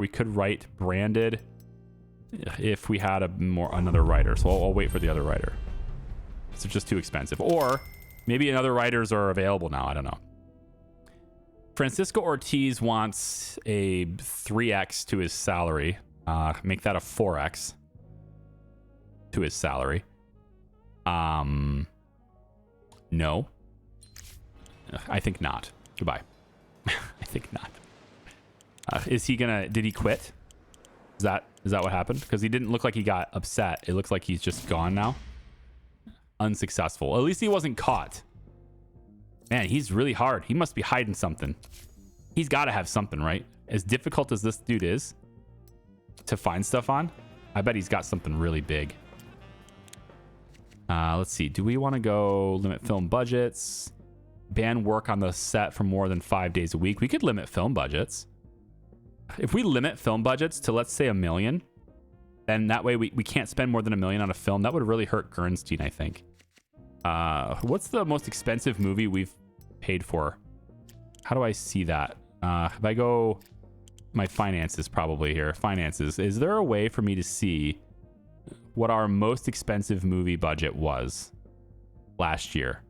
We could write branded if we had another writer. So I'll wait for the other writer. It's just too expensive. Or maybe another writers are available now. I don't know. Francisco Ortiz wants a 3x to his salary. Make that a 4x to his salary. No. I think not. Goodbye. I think not. Is he gonna... Did he quit? Is that what happened? Because he didn't look like he got upset. It looks like he's just gone now. Unsuccessful. At least he wasn't caught. Man, he's really hard. He must be hiding something. He's got to have something, right? As difficult as this dude is to find stuff on, I bet he's got something really big. Let's see. Do we want to go limit film budgets? Ban work on the set for more than 5 days a week. We could limit film budgets. If we limit film budgets to, let's say, $1 million, then that way we can't spend more than $1 million on a film. That would really hurt Gernstein, I think. What's the most expensive movie we've paid for? How do I see that? If I go my finances, probably here. Finances. Is there a way for me to see what our most expensive movie budget was last year?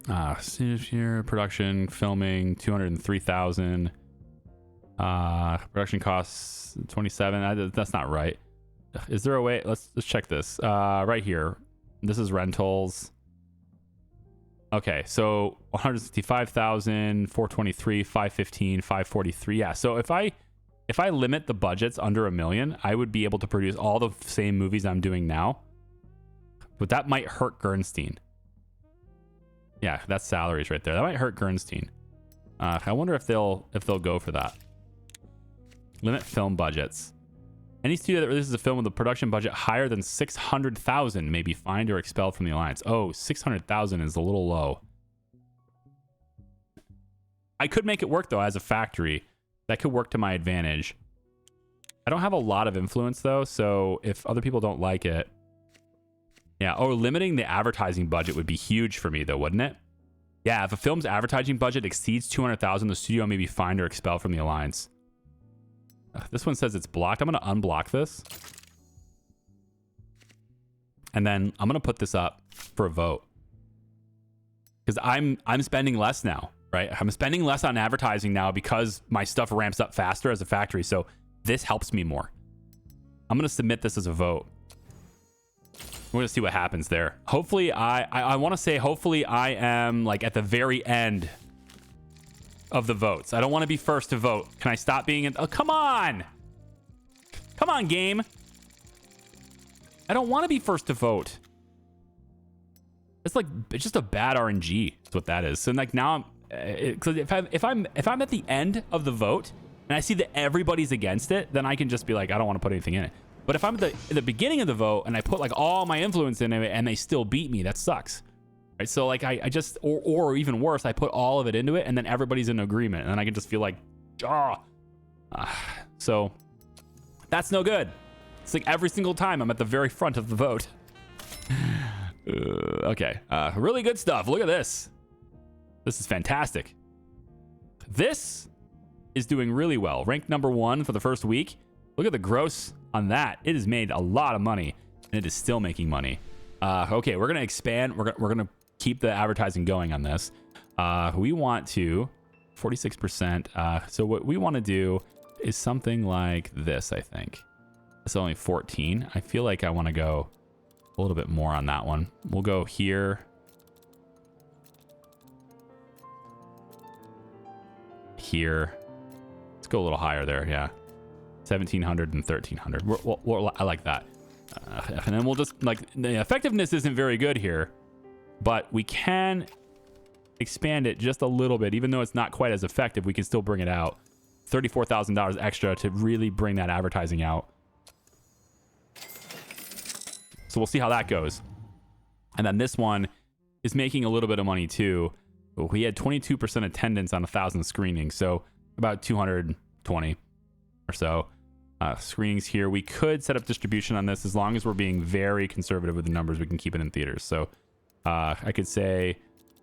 Here, production, filming, 203,000. Production costs 27. That's not right. Is there a way? Let's check this. Right here. This is rentals. Okay, so 165,000, 423, 515, 543. Yeah. So if I limit the budgets under $1 million, I would be able to produce all the same movies I'm doing now. But that might hurt Gernstein. Yeah, that's salaries right there. That might hurt Gernstein. I wonder if they'll go for that. Limit film budgets. Any studio that releases a film with a production budget higher than 600,000 may be fined or expelled from the alliance. Oh, 600,000 is a little low. I could make it work though as a factory. That could work to my advantage. I don't have a lot of influence though, so if other people don't like it, yeah. Oh, limiting the advertising budget would be huge for me though, wouldn't it? Yeah, if a film's advertising budget exceeds 200,000, the studio may be fined or expelled from the alliance. This one says it's blocked. I'm going to unblock this. And then I'm going to put this up for a vote. Because I'm spending less now, right? I'm spending less on advertising now because my stuff ramps up faster as a factory. So this helps me more. I'm going to submit this as a vote. We're going to see what happens there. Hopefully, I want to say hopefully I am like at the very end of the votes. I don't want to be first to vote. Can I stop being in? Oh, come on. Come on, game. I don't want to be first to vote. It's just a bad RNG. That's what that is. So like now, because if I'm at the end of the vote and I see that everybody's against it, then I can just be like, I don't want to put anything in it. But if I'm at the beginning of the vote and I put like all my influence in it and they still beat me, that sucks. Right? So like I just, or even worse, I put all of it into it and then everybody's in agreement and then I can just feel like, so that's no good. It's like every single time I'm at the very front of the vote. Okay. Really good stuff. Look at this. This is fantastic. This is doing really well. Ranked #1 for the first week. Look at the gross on that. It has made a lot of money and it is still making money. Okay, we're going to expand. We're going to keep the advertising going on this. We want to 46%. So what we want to do is something like this, I think. It's only 14. I feel like I want to go a little bit more on that one. We'll go here. Here. Let's go a little higher there. Yeah. 1,700 and 1,300. I like that. And then we'll just like the effectiveness isn't very good here, but we can expand it just a little bit. Even though it's not quite as effective, we can still bring it out. $34,000 extra to really bring that advertising out. So we'll see how that goes. And then this one is making a little bit of money too. We had 22% attendance on 1,000 screenings, so about 220 or so screenings here. We could set up distribution on this as long as we're being very conservative with the numbers. We can keep it in theaters. So I could say,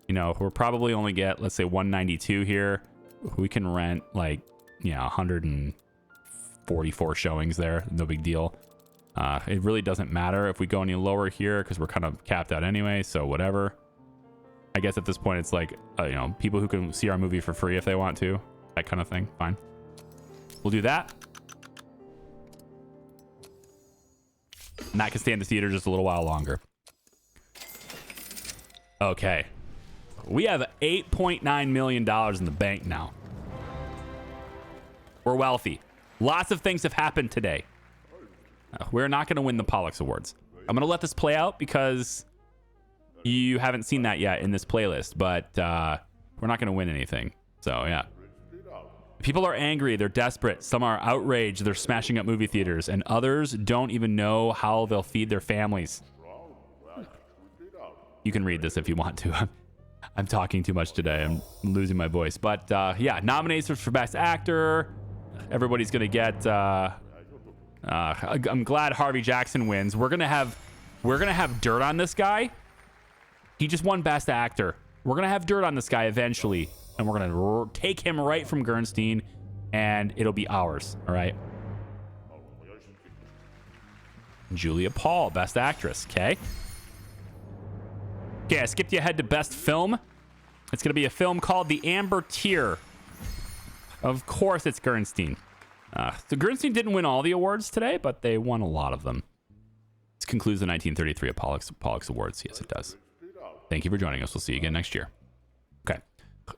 you know, we'll probably only get, let's say 192 here. We can rent like yeah, 144 showings there. No big deal. It really doesn't matter if we go any lower here because we're kind of capped out anyway. So whatever. I guess at this point it's like, you know, people who can see our movie for free if they want to, that kind of thing. Fine. We'll do that. And that can stay in the theater just a little while longer. Okay. We have $8.9 million in the bank now. We're wealthy. Lots of things have happened today. We're not going to win the Pollux Awards. I'm going to let this play out because you haven't seen that yet in this playlist, but we're not going to win anything. So, yeah. People are angry. They're desperate. Some are outraged. They're smashing up movie theaters, and others don't even know how they'll feed their families. You can read this if you want to. I'm talking too much today. I'm losing my voice. But, yeah, nominations for Best Actor. Everybody's going to get... I'm glad Harvey Jackson wins. We're gonna have dirt on this guy. He just won Best Actor. We're gonna have dirt on this guy eventually, and we're gonna take him right from Gernstein, and it'll be ours. All right. Julia Paul, Best Actress. Okay. I skipped you ahead to Best Film. It's gonna be a film called The Amber Tear. Of course, it's Gernstein. So Gernstein didn't win all the awards today, but they won a lot of them. This concludes the 1933 Pollux Awards. Yes, it does. Thank you for joining us. We'll see you again next year. Okay.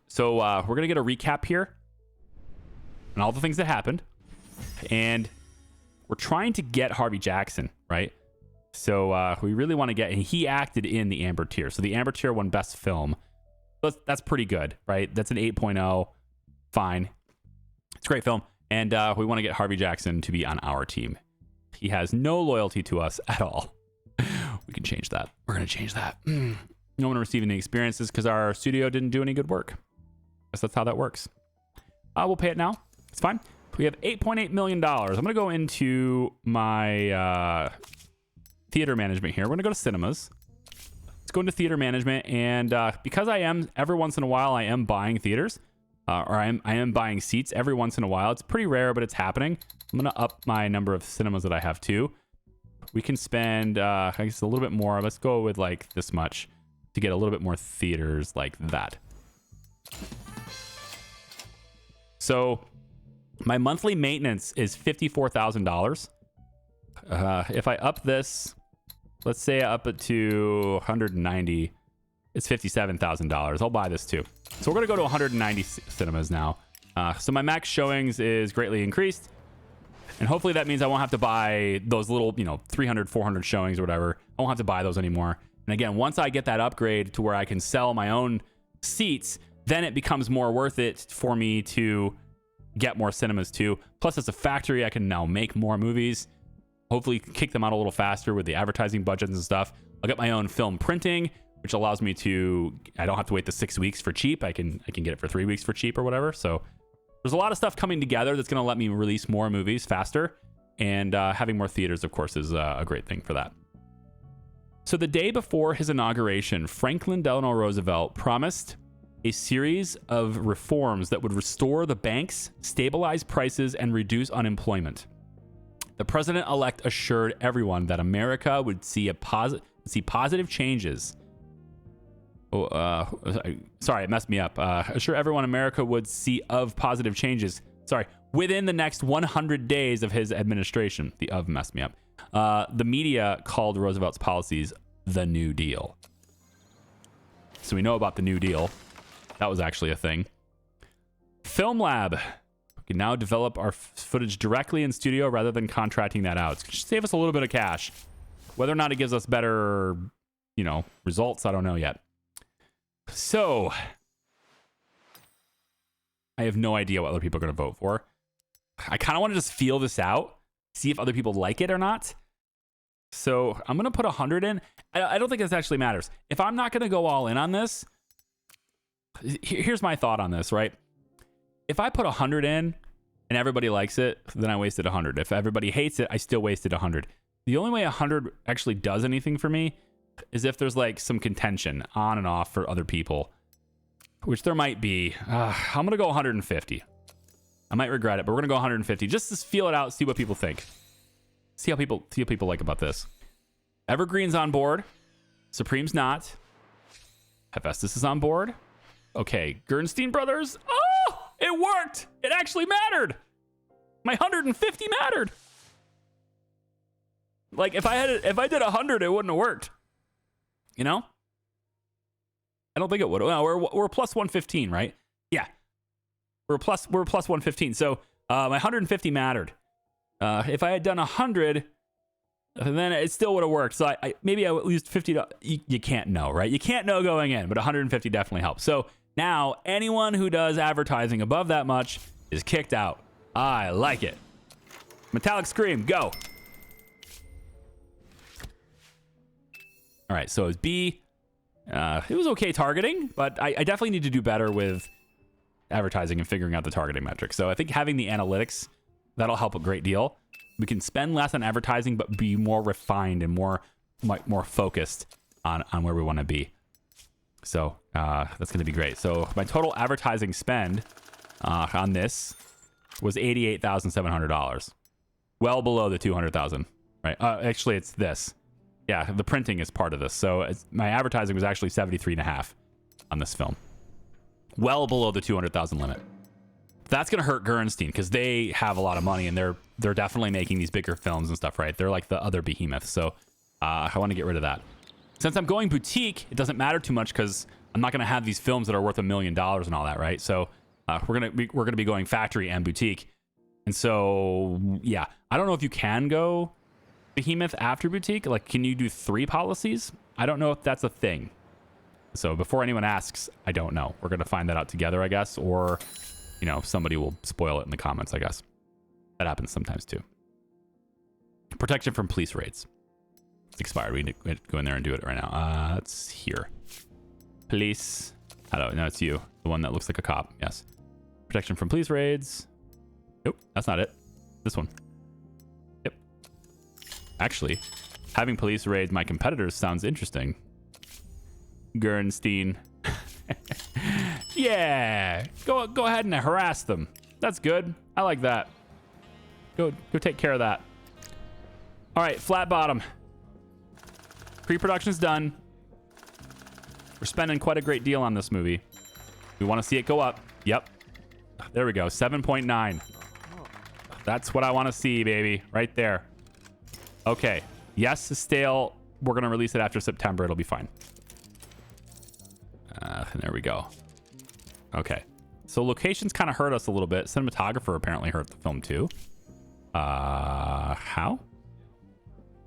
So we're going to get a recap here and all the things that happened. And we're trying to get Harvey Jackson, right? So we really want to get... And he acted in The Amber Tear. So The Amber Tear won Best Film. That's pretty good, right? That's an 8.0. Fine. It's a great film. And we want to get Harvey Jackson to be on our team. He has no loyalty to us at all. We can change that. We're going to change that. No one receiving the experiences because our studio didn't do any good work. Guess that's how that works. We'll pay it now. It's fine. We have $8.8 million. I'm going to go into my theater management here. We're going to go to cinemas. Let's go into theater management. And because I am, every once in a while, I am buying theaters. Or I am buying seats every once in a while. It's pretty rare, but it's happening. I'm going to up my number of cinemas that I have too. We can spend, I guess, a little bit more. Let's go with like this much to get a little bit more theaters like that. So my monthly maintenance is $54,000. If I up this, let's say I up it to 190, it's $57,000. I'll buy this too. So we're going to go to 190 cinemas now. So my max showings is greatly increased. And hopefully that means I won't have to buy those little, 300, 400 showings or whatever. I won't have to buy those anymore. And again, once I get that upgrade to where I can sell my own seats, then it becomes more worth it for me to get more cinemas too. Plus, as a factory, I can now make more movies. Hopefully kick them out a little faster with the advertising budgets and stuff. I'll get my own film printing, which allows me to, I don't have to wait the 6 weeks for cheap. I can get it for 3 weeks for cheap or whatever. So there's a lot of stuff coming together that's going to let me release more movies faster. And having more theaters, of course, is a great thing for that. So the day before his inauguration, Franklin Delano Roosevelt promised a series of reforms that would restore the banks, stabilize prices, and reduce unemployment. The president-elect assured everyone that America would see positive changes. Sorry, it messed me up. Assure everyone America would see positive changes. Within the next 100 days of his administration. The of messed me up. The media called Roosevelt's policies the New Deal. So we know about the New Deal. That was actually a thing. Film Lab. We can now develop our footage directly in studio rather than contracting that out. It's going to save us a little bit of cash. Whether or not it gives us better, results, I don't know yet. So, I have no idea what other people are going to vote for. I kind of want to just feel this out, see if other people like it or not. So, I'm going to put 100 in. I don't think this actually matters. If I'm not going to go all in on this, here's my thought on this, right? If I put 100 in and everybody likes it, then I wasted 100. If everybody hates it, I still wasted 100. The only way 100 actually does anything for me is if there's like some contention on and off for other people, which there might be. I'm going to go 150. I might regret it, but we're gonna go 150 just to feel it out, see what people think. See what people like about this. Evergreen's on board. Supreme's not. Hephaestus is on board. Okay, Gernstein Brothers. Oh, it worked. It actually mattered. My 150 mattered. Like if I did 100, it wouldn't have worked. You know? I don't think it would. No, we're plus 115, right? Yeah. We're plus 115. So my 150 mattered. If I had done 100, then it still would have worked. So maybe I would lose 50. You can't know, right? You can't know going in, but 150 definitely helps. So now anyone who does advertising above that much is kicked out. I like it. Metallic Scream, go. All right, so it's B. It was okay targeting, but I definitely need to do better with advertising and figuring out the targeting metrics. So I think having the analytics, that'll help a great deal. We can spend less on advertising, but be more refined and more focused on where we want to be. So that's going to be great. So my total advertising spend on this was $88,700, well below the $200,000. Right? Actually, it's this. Yeah, the printing is part of this. So my advertising was actually 73.5 on this film, well below the 200,000 limit. That's gonna hurt Gernstein because they have a lot of money and they're definitely making these bigger films and stuff, right? They're like the other behemoths. So I want to get rid of that. Since I'm going boutique, it doesn't matter too much because I'm not gonna have these films that are worth $1 million and all that, right? So we're gonna be going factory and boutique. And so yeah, I don't know if you can go behemoth after boutique. Like, can you do 3 policies? I don't know if that's a thing. So before anyone asks, I don't know. We're gonna find that out together, I guess, or you know, somebody will spoil it in the comments, I guess. That happens sometimes too. Protection from police raids. It's expired. We need to go in there and do it right now. It's here. Police. Hello, no, it's you. The one that looks like a cop. Yes. Protection from police raids. Nope, that's not it. This one. Yep. Actually, having police raid my competitors sounds interesting. Gernstein. Yeah, go ahead and harass them. That's good. I like that. Go take care of that. All right, flat bottom. Pre-production's done. We're spending quite a great deal on this movie. We want to see it go up. Yep. There we go. 7.9. That's what I want to see, baby. Right there. Okay. Yes, it's stale. We're going to release it after September. It'll be fine. There we go. Okay. So locations kind of hurt us a little bit. Cinematographer apparently hurt the film too. How?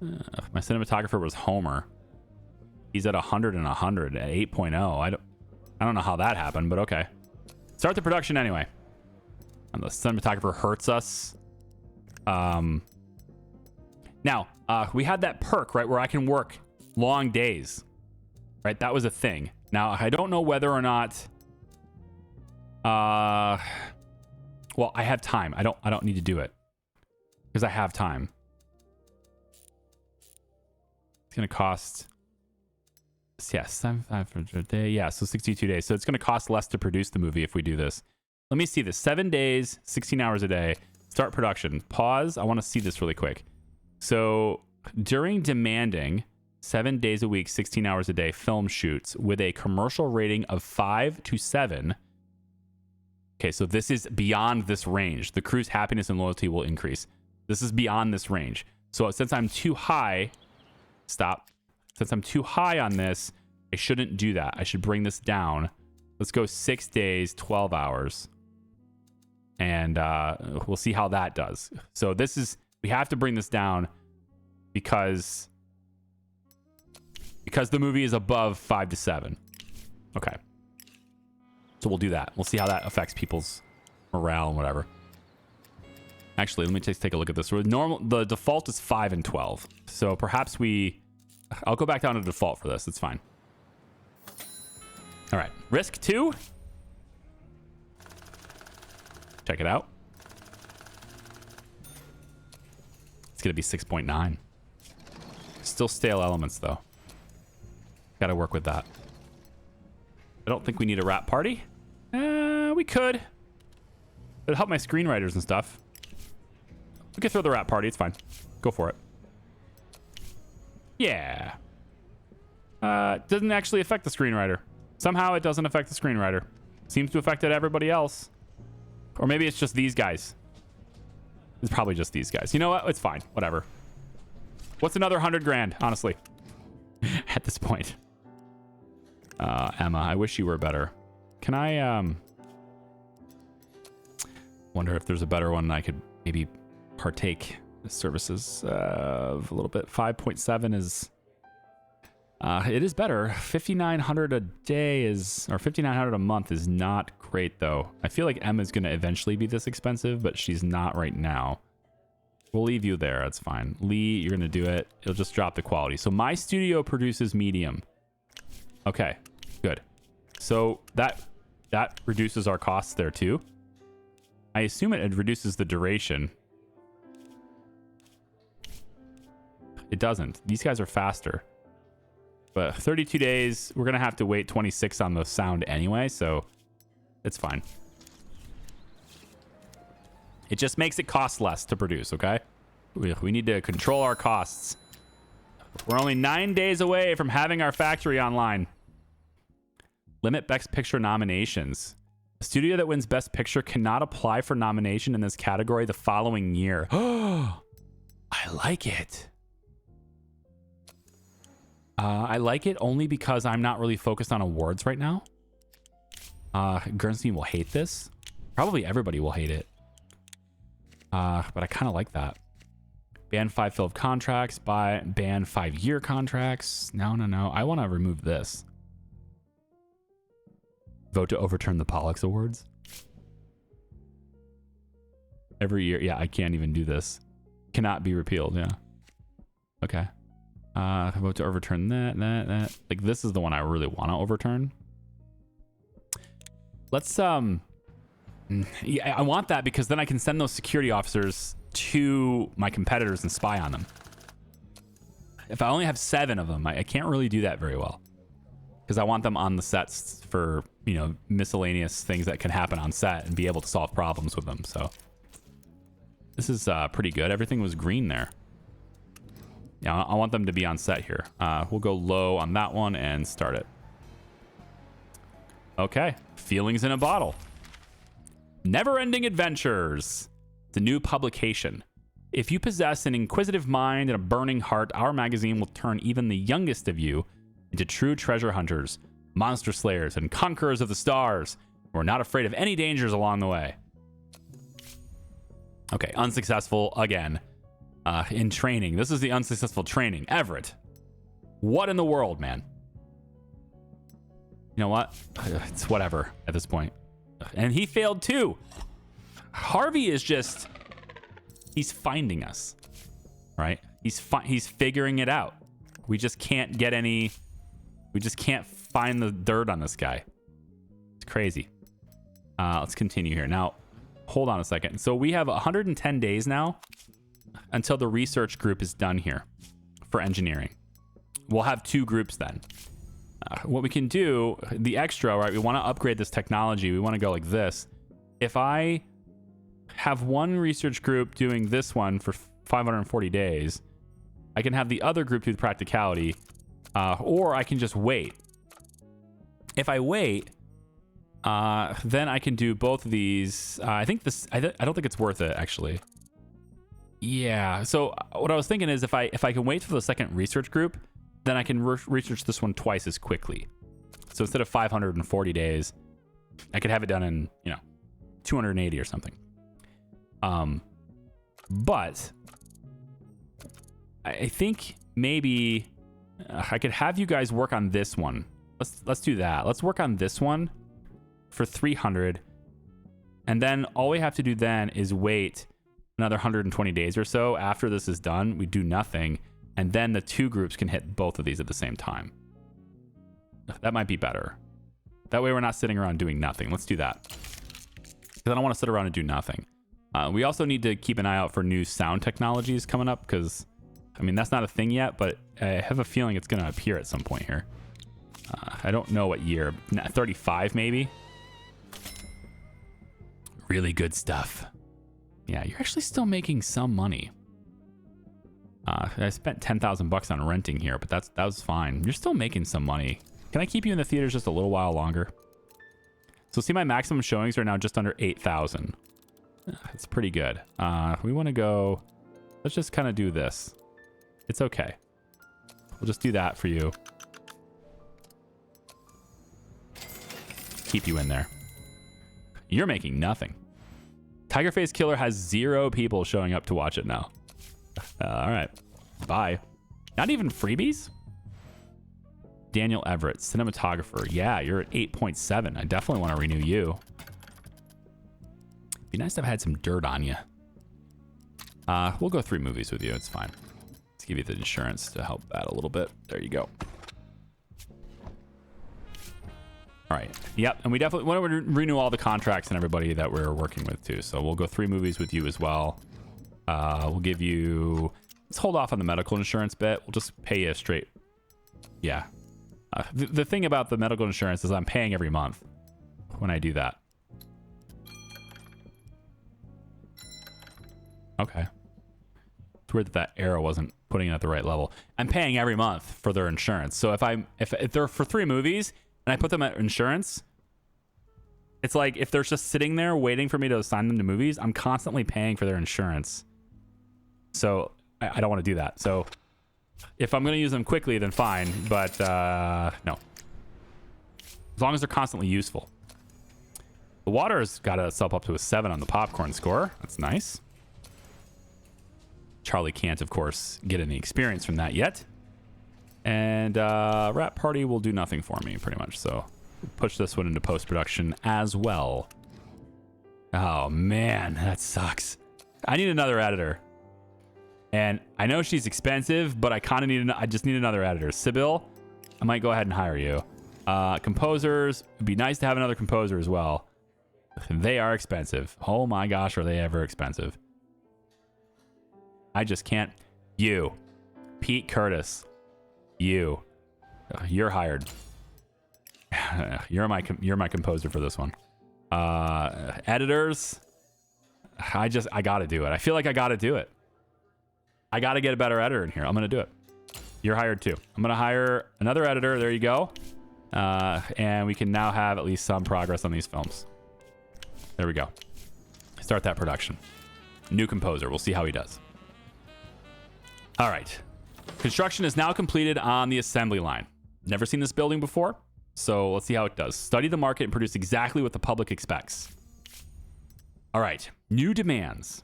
My cinematographer was Homer. He's at 100 and 100 at 8.0. I don't know how that happened, but okay. Start the production anyway. And the cinematographer hurts us. Now, we had that perk, right, where I can work long days. Right? That was a thing. Now, I don't know whether or not well, I have time. I don't need to do it because I have time. It's going to cost, yeah, 75 for a day. Yeah, so 62 days. So it's going to cost less to produce the movie if we do this. Let me see this. 7 days, 16 hours a day. Start production. Pause. I want to see this really quick. So during demanding 7 days a week, 16 hours a day film shoots with a commercial rating of 5 to 7. Okay, so this is beyond this range. The crew's happiness and loyalty will increase. This is beyond this range. So since I'm too high, stop. Since I'm too high on this, I shouldn't do that. I should bring this down. Let's go 6 days, 12 hours. And we'll see how that does. So this is, we have to bring this down because the movie is above 5 to 7. Okay. So we'll do that. We'll see how that affects people's morale and whatever. Actually, let me just take a look at this. The default is 5 and 12. So perhaps I'll go back down to default for this. It's fine. All right. Risk 2. Check it out. It's going to be 6.9. Still stale elements, though. Got to work with that. I don't think we need a rap party. We could. It'll help my screenwriters and stuff. We can throw the rap party. It's fine. Go for it. Yeah. Doesn't actually affect the screenwriter. Somehow it doesn't affect the screenwriter. Seems to affect everybody else. Or maybe it's just these guys. It's probably just these guys. You know what? It's fine. Whatever. What's another 100 grand, honestly? At this point. Emma, I wish you were better. Can I, wonder if there's a better one I could maybe partake the services of a little bit. 5.7 is, it is better. 5,900 a day is, or 5,900 a month is not great though. I feel like Emma's going to eventually be this expensive, but she's not right now. We'll leave you there. That's fine. Lee, you're going to do it. It'll just drop the quality. So my studio produces medium. Okay, good. So that reduces our costs there too. I assume it reduces the duration. It doesn't. These guys are faster. But 32 days, we're going to have to wait 26 on the sound anyway, so it's fine. It just makes it cost less to produce, okay? We need to control our costs. We're only 9 days away from having our factory online. Limit Best Picture nominations. A studio that wins Best Picture cannot apply for nomination in this category the following year. Oh, I like it. I like it only because I'm not really focused on awards right now. Gernstein will hate this. Probably everybody will hate it. But I kind of like that. Ban 5 filled contracts. Ban 5-year contracts. No. I want to remove this. Vote to overturn the Pollux Awards. Every year. Yeah, I can't even do this. Cannot be repealed. Yeah. Okay. Vote to overturn that. Like, this is the one I really want to overturn. Let's, yeah, I want that because then I can send those security officers to my competitors and spy on them. If I only have 7 of them, I can't really do that very well. Because I want them on the sets for, you know, miscellaneous things that can happen on set and be able to solve problems with them. So this is pretty good. Everything was green there. Yeah, I want them to be on set here. We'll go low on that one and start it. Okay. Feelings in a Bottle. Never-Ending Adventures. It's a new publication. If you possess an inquisitive mind and a burning heart, our magazine will turn even the youngest of you into true treasure hunters, monster slayers, and conquerors of the stars who are not afraid of any dangers along the way. Okay, unsuccessful again. In training. This is the unsuccessful training. Everett. What in the world, man? You know what? It's whatever at this point. And he failed too. Harvey is just... He's finding us. Right? He's figuring it out. We just can't get any... We just can't find the dirt on this guy. It's crazy. Let's continue here. Now, hold on a second. So we have 110 days now until the research group is done here for engineering. We'll have 2 groups then. What we can do, the extra, right? We want to upgrade this technology. We want to go like this. If I have one research group doing this one for 540 days, I can have the other group do the practicality, or I can just wait. If I wait, then I can do both of these. I think this, I don't think it's worth it actually. Yeah. So what I was thinking is if I can wait for the second research group, then I can research this one twice as quickly. So instead of 540 days, I could have it done in, 280 or something. But I think maybe I could have you guys work on this one. Let's do that. Let's work on this one for 300. And then all we have to do then is wait another 120 days or so. After this is done, we do nothing. And then the 2 groups can hit both of these at the same time. That might be better. That way we're not sitting around doing nothing. Let's do that. Because I don't want to sit around and do nothing. We also need to keep an eye out for new sound technologies coming up because, I mean, that's not a thing yet, but I have a feeling it's going to appear at some point here. I don't know what year. 35 maybe? Really good stuff. Yeah, you're actually still making some money. I spent 10,000 bucks on renting here, but that was fine. You're still making some money. Can I keep you in the theaters just a little while longer? So see, my maximum showings are now just under 8,000. It's pretty good. We want to go. Let's just kind of do this. It's okay. We'll just do that for you. Keep you in there. You're making nothing. Tiger Face Killer has 0 people showing up to watch it now. All right. Bye. Not even freebies? Daniel Everett, cinematographer. Yeah, you're at 8.7. I definitely want to renew you. Be nice to have had some dirt on you. We'll go 3 movies with you. It's fine. Let's give you the insurance to help that a little bit. There you go. All right. Yep. And we definitely want to renew all the contracts and everybody that we're working with too. So we'll go 3 movies with you as well. We'll give you... Let's hold off on the medical insurance bit. We'll just pay you straight. Yeah. The thing about the medical insurance is I'm paying every month when I do that. Okay. It's weird that that arrow wasn't putting it at the right level. I'm paying every month for their insurance. So if they're for 3 movies and I put them at insurance, it's like if they're just sitting there waiting for me to assign them to movies, I'm constantly paying for their insurance. So I don't want to do that. So if I'm going to use them quickly, then fine. But no. As long as they're constantly useful. The water's got itself up to a 7 on the popcorn score. That's nice. Charlie can't, of course, get any experience from that yet. And Rat Party will do nothing for me, pretty much. So push this one into post-production as well. Oh, man, that sucks. I need another editor. And I know she's expensive, but I kind of need... I just need another editor. Sybil, I might go ahead and hire you. Composers, it'd be nice to have another composer as well. They are expensive. Oh my gosh, are they ever expensive. I just can't. You. Pete Curtis. You. You're hired. You're my composer for this one. Editors. I gotta do it. I feel like I gotta do it. I gotta get a better editor in here. I'm gonna do it. You're hired too. I'm gonna hire another editor. There you go. And we can now have at least some progress on these films. There we go. Start that production. New composer. We'll see how he does. All right. Construction is now completed on the assembly line. Never seen this building before, so let's see how it does. Study the market and produce exactly what the public expects. All right. New demands.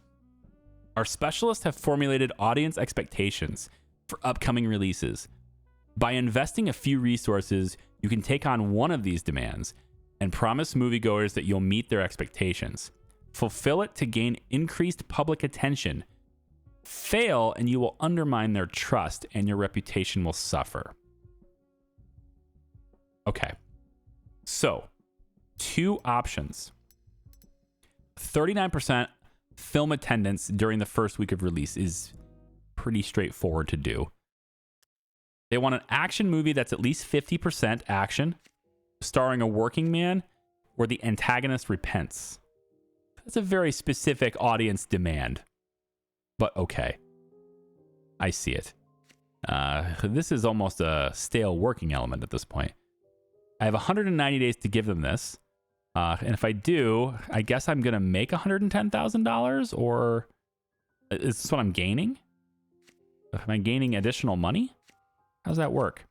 Our specialists have formulated audience expectations for upcoming releases. By investing a few resources, you can take on one of these demands and promise moviegoers that you'll meet their expectations. Fulfill it to gain increased public attention. Fail and you will undermine their trust and your reputation will suffer. Okay. So, 2 options. 39% film attendance during the first week of release is pretty straightforward to do. They want an action movie that's at least 50% action, starring a working man where the antagonist repents. That's a very specific audience demand. But okay. I see it. This is almost a stale working element at this point. I have 190 days to give them this. And if I do, I guess I'm going to make $110,000, or is this what I'm gaining? Am I gaining additional money? How's that work?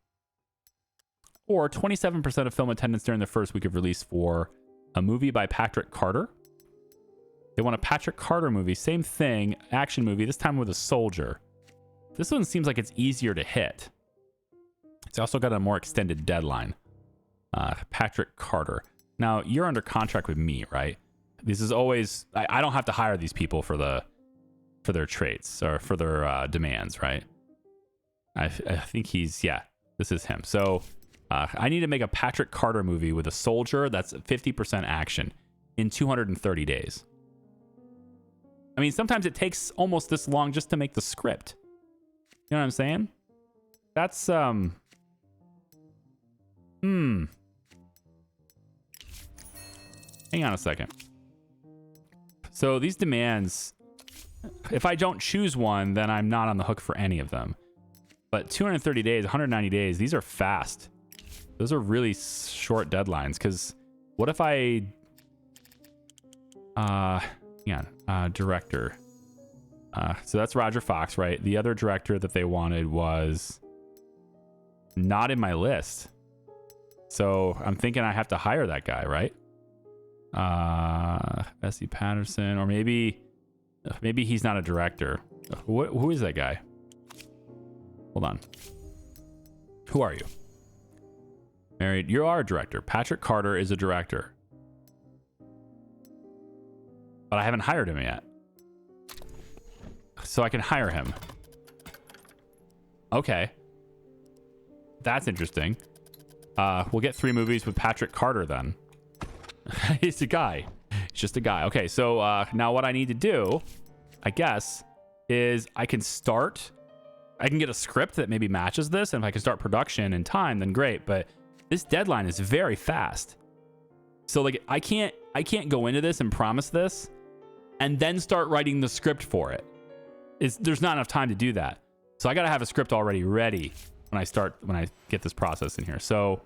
Or 27% of film attendance during the first week of release for a movie by Patrick Carter. They want a Patrick Carter movie, same thing, action movie, this time with a soldier. This one seems like it's easier to hit. It's also got a more extended deadline. Patrick Carter. Now, you're under contract with me, right? This is always... I don't have to hire these people for their traits or for their demands, right? I think he's... Yeah, this is him. So, I need to make a Patrick Carter movie with a soldier that's 50% action in 230 days. I mean, sometimes it takes almost this long just to make the script. You know what I'm saying? That's, Hang on a second. So these demands, if I don't choose one, then I'm not on the hook for any of them. But 230 days, 190 days, these are fast. Those are really short deadlines. Because what if I... director. So that's Roger Fox, right? The other director that they wanted was not in my list. So I'm thinking I have to hire that guy, right? Bessie Patterson, or maybe he's not a director. Who is that guy? Hold on. Who are you? Married. You are a director. Patrick Carter is a director. But I haven't hired him yet. So I can hire him. Okay. That's interesting. We'll get 3 movies with Patrick Carter then. He's a guy. He's just a guy. Okay, so now what I need to do, I guess, is I can get a script that maybe matches this, and if I can start production in time, then great. But this deadline is very fast. So like I can't go into this and promise this and then start writing the script for it. There's not enough time to do that. So I got to have a script already ready when I get this process in here. So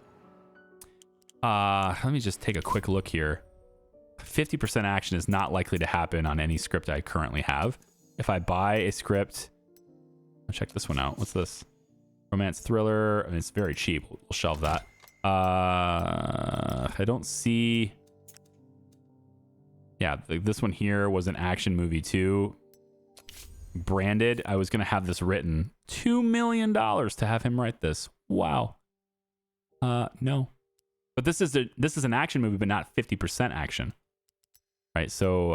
let me just take a quick look here. 50% action is not likely to happen on any script I currently have. If I buy a script, I'll check this one out. What's this? Romance thriller. I mean, it's very cheap. We'll shelve that. I don't see. Yeah, this one here was an action movie too. Branded. I was gonna have this written. $2 million to have him write this. Wow. No. But this is an action movie, but not 50% action. Right. So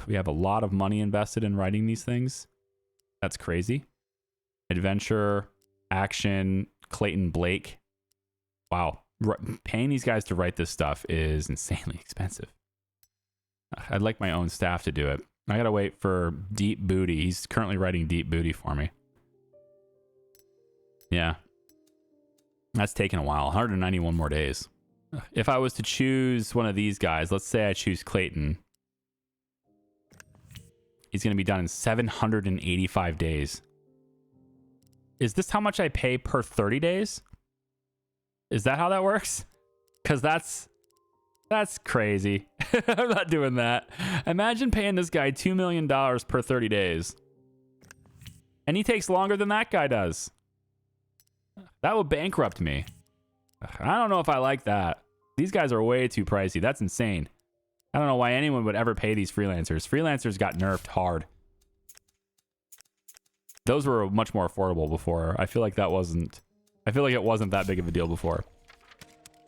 we have a lot of money invested in writing these things. That's crazy. Adventure, action, Clayton Blake. Wow. Paying these guys to write this stuff is insanely expensive. I'd like my own staff to do it. I gotta wait for Deep Booty. He's currently writing Deep Booty for me. Yeah. That's taken a while. 191 more days. If I was to choose one of these guys, let's say I choose Clayton. He's going to be done in 785 days. Is this how much I pay per 30 days? Is that how that works? Because that's crazy. I'm not doing that. Imagine paying this guy $2 million per 30 days. And he takes longer than that guy does. That would bankrupt me. I don't know if I like that. These guys are way too pricey. That's insane. I don't know why anyone would ever pay these freelancers. Freelancers got nerfed hard. Those were much more affordable before. I feel like it wasn't that big of a deal before.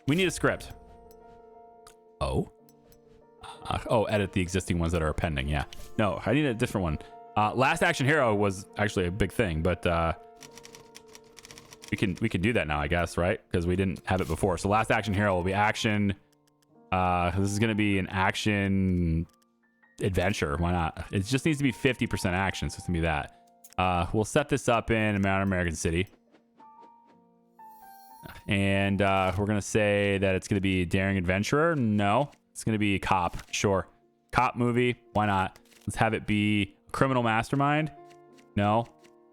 We need a script. Oh? Edit the existing ones that are pending. Yeah. No, I need a different one. Last Action Hero was actually a big thing, but we can do that now, I guess, right? Because we didn't have it before. So Last Action Hero will be action. This is going to be an action adventure. Why not? It just needs to be 50% action, so it's going to be that. We'll set this up in American City. And we're going to say that it's going to be a daring adventurer. No, it's going to be a cop. Sure. Cop movie. Why not? Let's have it be criminal mastermind. No.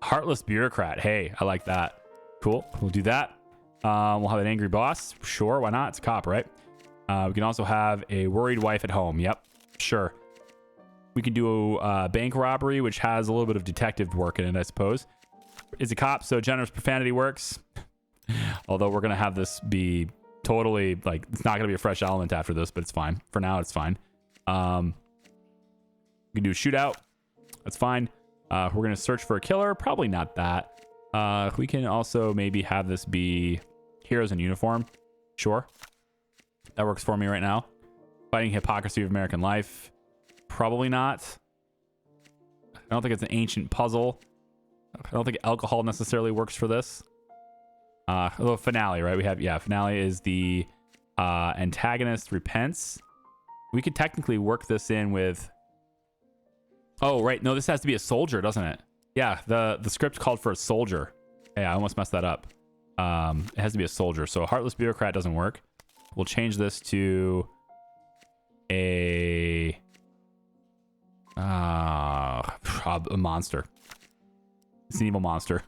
Heartless bureaucrat. Hey, I like that. Cool. We'll do that. We'll have an angry boss. Sure. Why not? It's a cop, right? We can also have a worried wife at home. Yep. Sure. We can do a bank robbery, which has a little bit of detective work in it, I suppose. It's a cop, so generous profanity works. Although we're going to have this be totally, like, it's not going to be a fresh element after this, but it's fine. For now, it's fine. We can do a shootout. That's fine. We're going to search for a killer. Probably not that. We can also maybe have this be heroes in uniform. Sure. That works for me right now. Fighting hypocrisy of American life. Probably not. I don't think it's an ancient puzzle. I don't think alcohol necessarily works for this. Although finale, right? We have, yeah, finale is the antagonist repents. We could technically work this in with... Oh, right. No, this has to be a soldier, doesn't it? Yeah, the script called for a soldier. Yeah, I almost messed that up. It has to be a soldier. So heartless bureaucrat doesn't work. We'll change this to a A monster. It's an evil monster.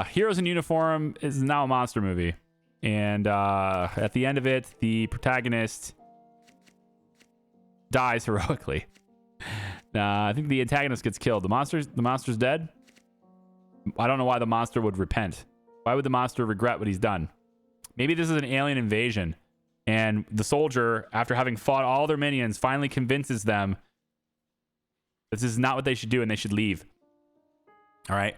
Heroes in Uniform is now a monster movie. And at the end of it, the protagonist dies heroically. I think the antagonist gets killed. The monster's dead. I don't know why the monster would repent. Why would the monster regret what he's done? Maybe this is an alien invasion, and the soldier, after having fought all their minions, finally convinces them this is not what they should do and they should leave. All right.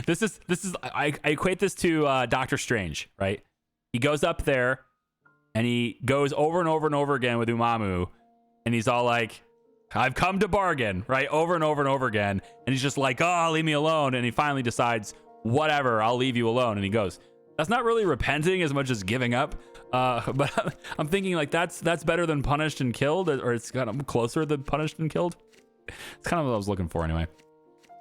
This is I equate this to Doctor Strange, right? He goes up there and he goes over and over and over again with Umamu, and he's all like, I've come to bargain, right? Over and over and over again. And he's just like, oh, leave me alone. And he finally decides, whatever, I'll leave you alone. And he goes. That's not really repenting as much as giving up. But I'm thinking like that's better than punished and killed, or it's kind of closer than punished and killed. It's kind of what I was looking for anyway.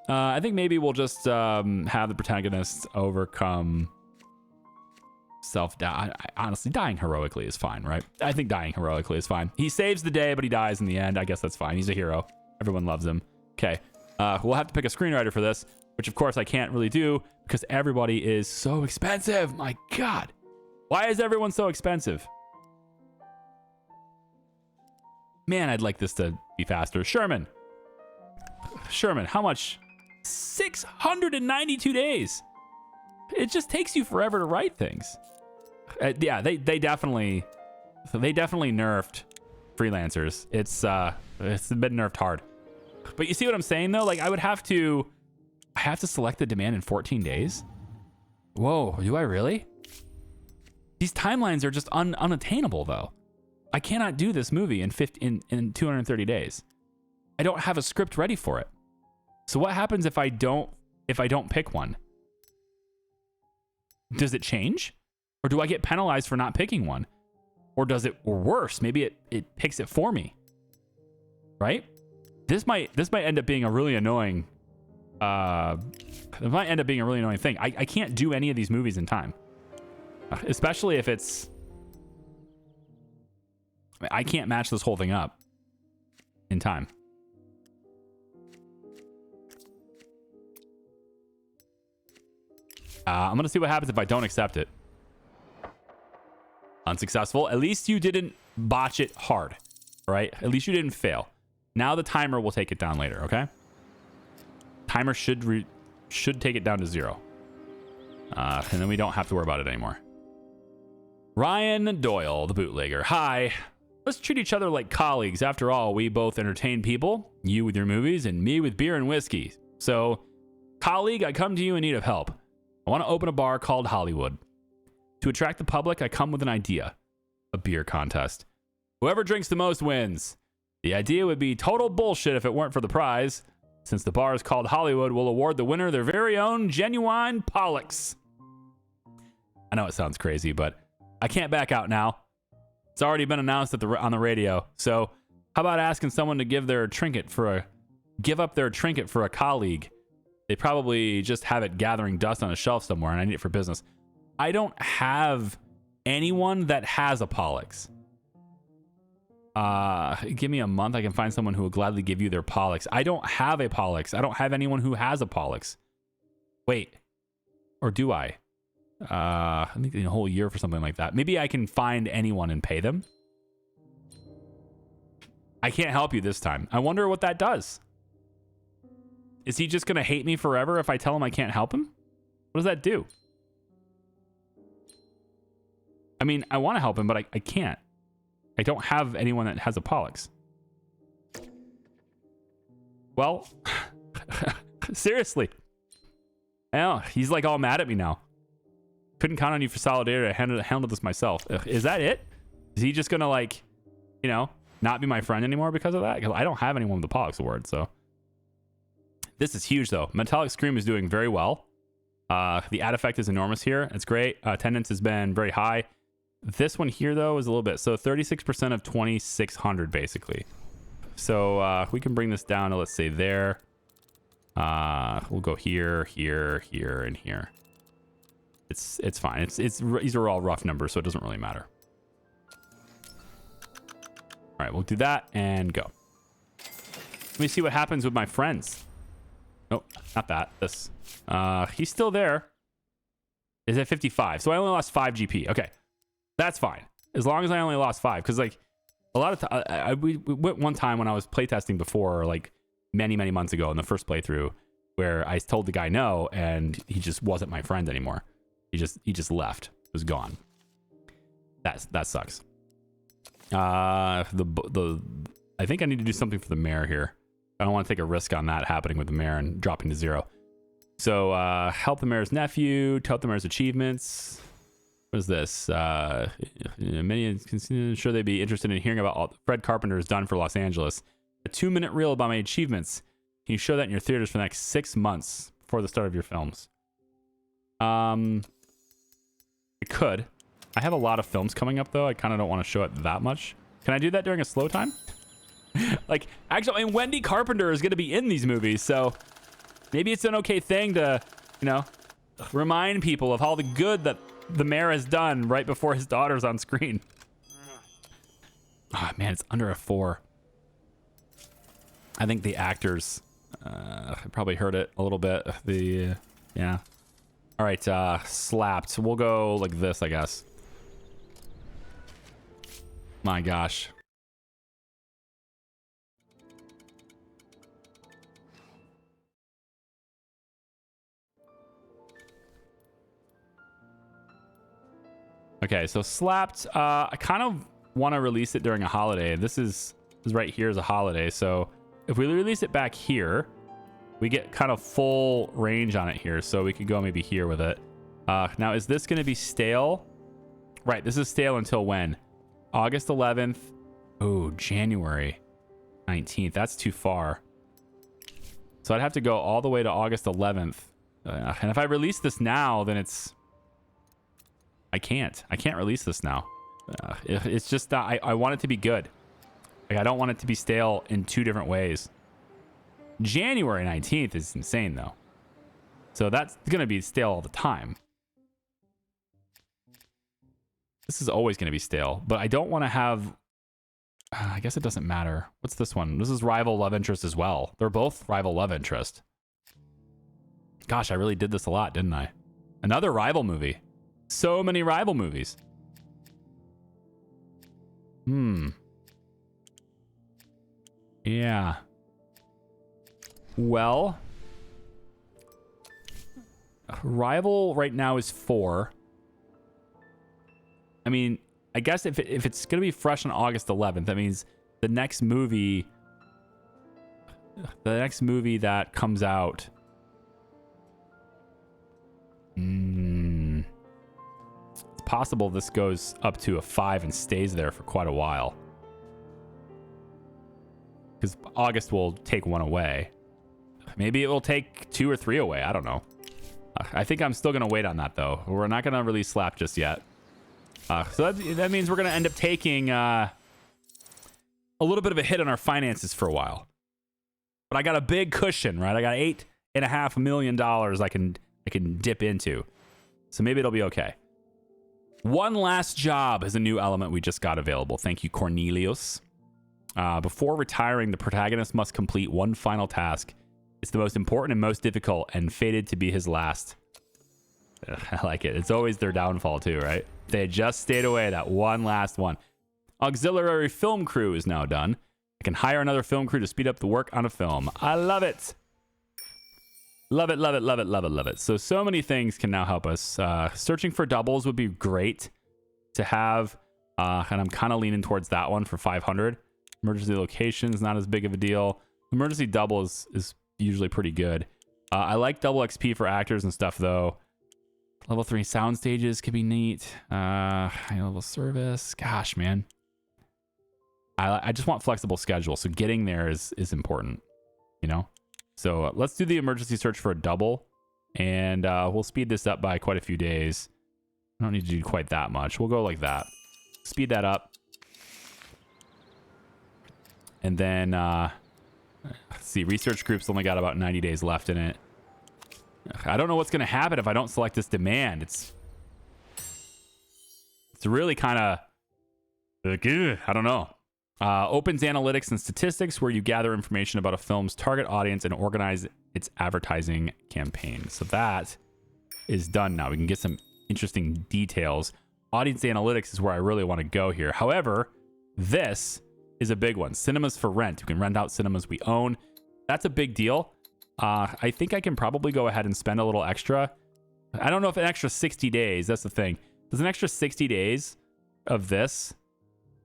I think maybe we'll just have the protagonist overcome self-doubt. Honestly, dying heroically is fine, right? I think dying heroically is fine. He saves the day, but he dies in the end. I guess that's fine. He's a hero. Everyone loves him. Okay. We'll have to pick a screenwriter for this, which of course I can't really do because everybody is so expensive. My God. Why is everyone so expensive? Man, I'd like this to be faster. Sherman, how much? 692 days. It just takes you forever to write things. Yeah, they definitely nerfed freelancers. It's been nerfed hard. But you see what I'm saying though? Like I have to select the demand in 14 days. Whoa, do I really? These timelines are just unattainable though. I cannot do this movie in 230 days. I don't have a script ready for it. So what happens if I don't pick one? Does it change? Or do I get penalized for not picking one? Or worse, maybe it picks it for me. Right? This might end up being a really annoying thing. I can't do any of these movies in time. Especially if it's I can't match this whole thing up in time. I'm going to see what happens if I don't accept it. Unsuccessful. At least you didn't botch it hard, right? At least you didn't fail. Now the timer will take it down later, okay? Timer should take it down to 0. And then we don't have to worry about it anymore. Ryan Doyle, the bootlegger. Hi. Let's treat each other like colleagues. After all, we both entertain people. You with your movies and me with beer and whiskey. So, colleague, I come to you in need of help. I want to open a bar called Hollywood. To attract the public, I come with an idea. A beer contest. Whoever drinks the most wins. The idea would be total bullshit if it weren't for the prize. Since the bar is called Hollywood, we'll award the winner their very own genuine Pollux. I know it sounds crazy, but I can't back out now. It's already been announced on the radio. So how about asking someone to give up their trinket for a colleague? They probably just have it gathering dust on a shelf somewhere, and I need it for business. I don't have anyone that has a Pollux. Give me a month. I can find someone who will gladly give you their Pollux. I don't have a Pollux. I don't have anyone who has a Pollux. Wait, or do I? I think in a whole year for something like that. Maybe I can find anyone and pay them. I can't help you this time. I wonder what that does. Is he just going to hate me forever if I tell him I can't help him? What does that do? I mean, I want to help him, but I can't. I don't have anyone that has a Pollux. Well, seriously. I know, he's like all mad at me now. Couldn't count on you for solidarity. I handled this myself. Is that it? Is he just going to like, not be my friend anymore because of that? Because I don't have anyone with the Pollux Award, so. This is huge, though. Metallic Scream is doing very well. The ad effect is enormous here. It's great. Attendance has been very high. This one here, though, is a little bit. So 36% of 2,600, basically. So we can bring this down to, let's say, there. We'll go here, here, here, and here. It's fine. These are all rough numbers, so it doesn't really matter. All right, we'll do that and go. Let me see what happens with my friends. Nope, not that. This. He's still there. Is at 55. So I only lost 5 GP. Okay, that's fine. As long as I only lost 5. Because, like, a lot of time, we went one time when I was playtesting before, like, many, many months ago in the first playthrough, where I told the guy no, and he just wasn't my friend anymore. He just left. Was gone. That sucks. I think I need to do something for the mayor here. I don't want to take a risk on that happening with the mayor and dropping to 0. So help the mayor's nephew, help the mayor's achievements. What is this? Many sure they'd be interested in hearing about all Fred Carpenter has done for Los Angeles. A 2-minute reel about my achievements. Can you show that in your theaters for the next 6 months before the start of your films? I could. I have a lot of films coming up, though. I kind of don't want to show it that much. Can I do that during a slow time? Like, actually, I mean, Wendy Carpenter is going to be in these movies, so maybe it's an okay thing to, you know, remind people of all the good that the mayor has done right before his daughter's on screen. Oh, man, it's under a 4. I think the actors probably heard it a little bit. Yeah. All right, slapped. We'll go like this, I guess. My gosh. Okay, so slapped. I kind of want to release it during a holiday. This is right here is a holiday. So if we release it back here, we get kind of full range on it here. So we could go maybe here with it. Now, is this going to be stale? Right, this is stale until when? August 11th. Oh, January 19th. That's too far. So I'd have to go all the way to August 11th. And if I release this now, then it's... I can't release this now. It's just that I want it to be good. Like, I don't want it to be stale in 2 different ways. January 19th is insane, though. So that's going to be stale all the time. This is always going to be stale, but I don't want to have... I guess it doesn't matter. What's this one? This is rival love interest as well. They're both rival love interest. Gosh, I really did this a lot, didn't I? Another rival movie. So many rival movies. Yeah. Well, rival right now is 4. I mean, I guess if it's going to be fresh on August 11th, that means the next movie that comes out, it's possible this goes up to a 5 and stays there for quite a while. Because August will take 1 away. Maybe it will take 2 or 3 away. I don't know. I think I'm still going to wait on that, though. We're not going to release Slap just yet. So that means we're going to end up taking a little bit of a hit on our finances for a while. But I got a big cushion, right? I got $8.5 million I can dip into. So maybe it'll be okay. One last job is a new element we just got available. Thank you, Cornelius. Before retiring, the protagonist must complete one final task. It's the most important and most difficult, and fated to be his last. I like it. It's always their downfall too, right? They just stayed away, that one last one. Auxiliary film crew is now done. I can hire another film crew to speed up the work on a film. I love it. Love it, love it, love it, love it, love it. So many things can now help us. Searching for doubles would be great to have. And I'm kind of leaning towards that one for 500. Emergency locations, not as big of a deal. Emergency double is usually pretty good. I like double XP for actors and stuff, though. Level 3 sound stages could be neat. High level service. Gosh, man. I just want flexible schedule. So getting there is important, you know? So let's do the emergency search for a double. And we'll speed this up by quite a few days. I don't need to do quite that much. We'll go like that. Speed that up. And then, let's see, research group's only got about 90 days left in it. I don't know what's going to happen if I don't select this demand. It's really kind of, I don't know. Opens analytics and statistics where you gather information about a film's target audience and organize its advertising campaign. So that is done now. We can get some interesting details. Audience analytics is where I really want to go here. However, this is a big one. Cinemas for rent. You can rent out cinemas we own. That's a big deal. I think I can probably go ahead and spend a little extra. I don't know if an extra 60 days, that's the thing. Does an extra 60 days of this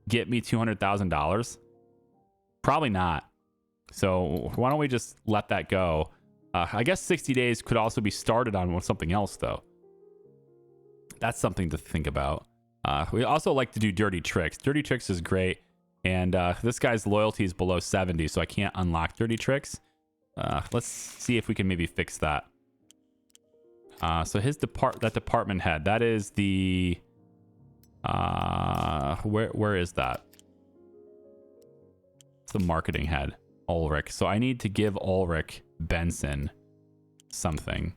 get me $200,000? Probably not. So why don't we just let that go? I guess 60 days could also be started on with something else, though. That's something to think about. We also like to do dirty tricks. Dirty tricks is great. And this guy's loyalty is below 70, so I can't unlock dirty tricks. Let's see if we can maybe fix that. So his that department head, that is the where is that? It's the marketing head, Ulrich. So I need to give Ulrich Benson something.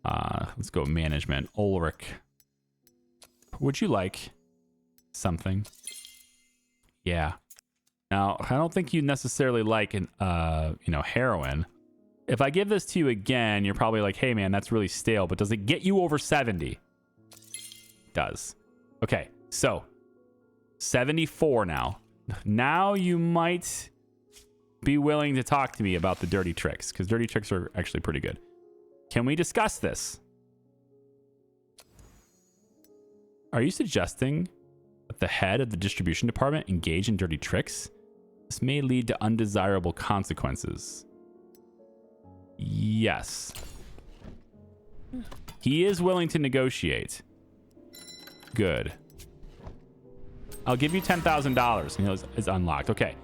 Let's go management. Ulrich, would you like something? Yeah. Now, I don't think you necessarily like an heroin. If I give this to you again, you're probably like, hey man, that's really stale, but does it get you over 70? It does. Okay, so 74 now. Now you might be willing to talk to me about the dirty tricks, because dirty tricks are actually pretty good. Can we discuss this? Are you suggesting that the head of the distribution department engage in dirty tricks? This may lead to undesirable consequences. Yes. He is willing to negotiate. Good. I'll give you $10,000. It's unlocked. Okay.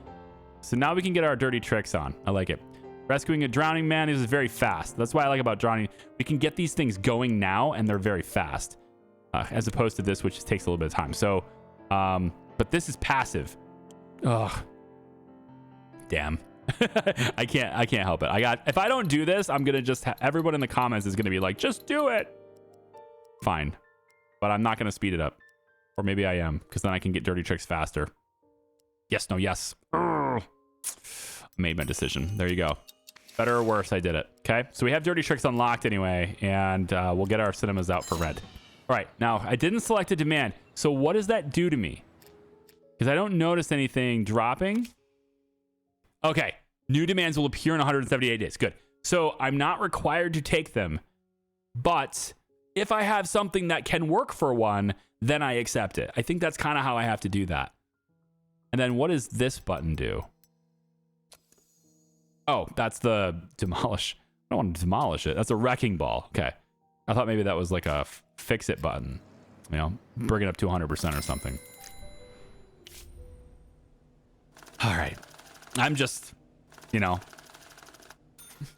So now we can get our dirty tricks on. I like it. Rescuing a drowning man is very fast. That's why I like about drowning. We can get these things going now, and they're very fast. As opposed to this, which takes a little bit of time. So, but this is passive. Ugh. Damn. I can't help it. If I don't do this, I'm gonna just everyone in the comments is gonna be like, just do it. Fine, but I'm not gonna speed it up, or maybe I am, because then I can get dirty tricks faster. Yes, no, yes. Urgh. Made my decision. There you go. Better or worse, I did it. Okay, so we have dirty tricks unlocked anyway, and we'll get our cinemas out for rent. All right, now I didn't select a demand. So what does that do to me? Because I don't notice anything dropping. Okay, new demands will appear in 178 days. Good. So I'm not required to take them, but if I have something that can work for one, then I accept it. I think that's kind of how I have to do that. And then what does this button do? Oh, that's the demolish. I don't want to demolish it. That's a wrecking ball. Okay. I thought maybe that was like a fix it button. You know, bring it up to 100% or something. All right. I'm just, I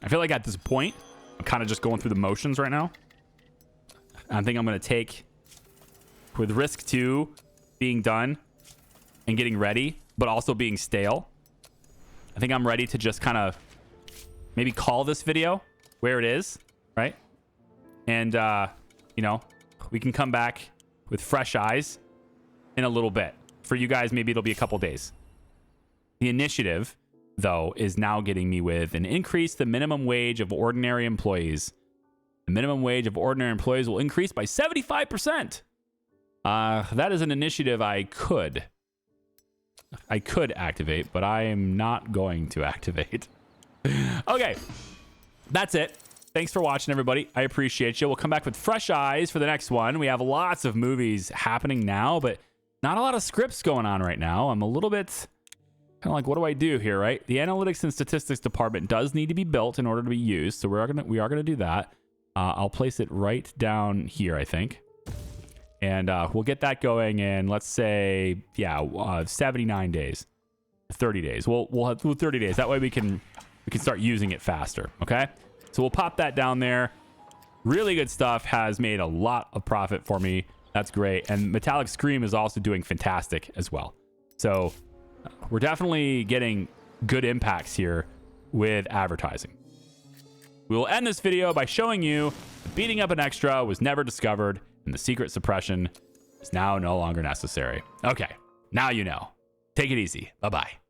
feel like at this point, I'm kind of just going through the motions right now. I think I'm going to take, with risk to being done and getting ready, but also being stale. I think I'm ready to just kind of maybe call this video where it is, right? And, we can come back with fresh eyes in a little bit. For you guys, maybe it'll be a couple days. The initiative, though, is now getting me with an increase the minimum wage of ordinary employees. The minimum wage of ordinary employees will increase by 75%. That is an initiative I could activate, but I am not going to activate. Okay, that's it. Thanks for watching, everybody. I appreciate you. We'll come back with fresh eyes for the next one. We have lots of movies happening now, but not a lot of scripts going on right now. I'm a little bit kind of like, what do I do here, right? The analytics and statistics department does need to be built in order to be used, so we are gonna do that. I'll place it right down here, I think, and we'll get that going in, let's say, 79 days, 30 days. We'll have 30 days. That way we can start using it faster. Okay. So we'll pop that down there. Really good stuff. Has made a lot of profit for me. That's great. And Metallic Scream is also doing fantastic as well. So we're definitely getting good impacts here with advertising. We will end this video by showing you that beating up an extra was never discovered and the secret suppression is now no longer necessary. Okay, now you know. Take it easy. Bye-bye.